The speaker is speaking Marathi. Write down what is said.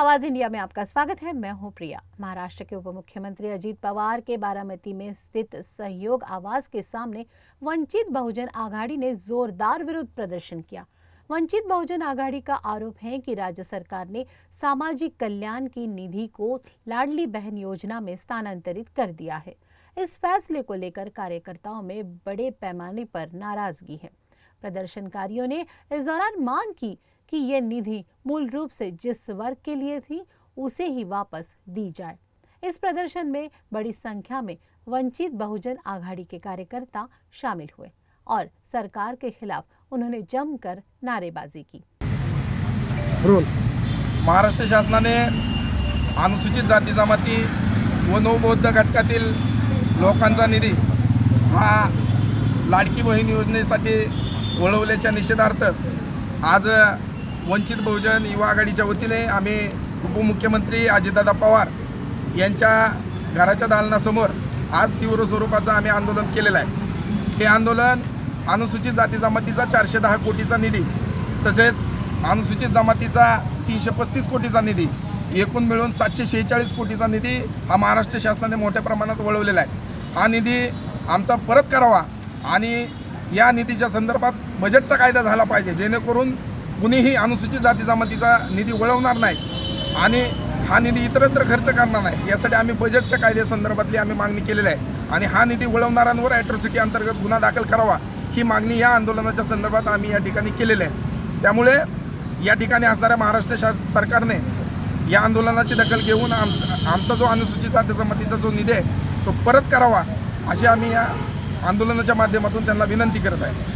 आवाज इंडिया में आपका स्वागत है। मैं हूं प्रिया। महाराष्ट्र के उप मुख्यमंत्री अजीत पवार के बारामती में स्थित सहयोग आवास के सामने वंचित बहुजन आघाड़ी ने जोरदार विरोध प्रदर्शन किया। वंचित बहुजन आघाड़ी का आरोप है कि राज्य सरकार ने सामाजिक कल्याण की निधि को लाडली बहन योजना में स्थानांतरित कर दिया है। इस फैसले को लेकर कार्यकर्ताओं में बड़े पैमाने पर नाराजगी है। प्रदर्शनकारियों ने इस दौरान मांग की कि ये निधि मूल रूप से जिस वर्ग के लिए थी उसे ही वापस दी जाए। इस प्रदर्शन में बड़ी संख्या में वंचित बहुजन आघाड़ी के कार्यकर्ता शामिल हुए और सरकार के खिलाफ उन्होंने जमकर नारेबाजी की। महाराष्ट्र शासनाने अनुसूचित जाती जमाती व नवबौद्ध घटकातील लोकांचा निधी हा लाडकी बहीण योजनेसाठी वळवल्याच्या निषेधार्थ आज वंचित बहुजन युवा आघाडीच्या वतीने आम्ही उपमुख्यमंत्री अजितदादा पवार यांच्या घराच्या दालनासमोर आज तीव्र स्वरूपाचं आम्ही आंदोलन केलेलं आहे। हे आंदोलन अनुसूचित जाती जमातीचा 410 कोटीचा निधी तसेच अनुसूचित जमातीचा 335 कोटीचा निधी एकूण मिळून 746 कोटीचा निधी हा महाराष्ट्र शासनाने मोठ्या प्रमाणात वळवलेला आहे। हा निधी आमचा परत करावा आणि या निधीच्या संदर्भात बजेटचा कायदा झाला पाहिजे, जेणेकरून कुणीही अनुसूचित जाती जमातीचा निधी वळवणार नाही आणि हा निधी इतरत्र खर्च करणार नाही। यासाठी आम्ही बजेटच्या कायद्यासंदर्भातली आम्ही मागणी केलेली आहे आणि हा निधी वळवणाऱ्यांवर ॲट्रॉसिटी अंतर्गत गुन्हा दाखल करावा ही मागणी या आंदोलनाच्या संदर्भात आम्ही या ठिकाणी केलेली आहे। त्यामुळे या ठिकाणी असणाऱ्या महाराष्ट्र सरकारने या आंदोलनाची दखल घेऊन आमचा जो अनुसूचित जाती जमातीचा जो निधी आहे तो परत करावा अशी आम्ही या आंदोलनाच्या माध्यमातून त्यांना विनंती करत आहे।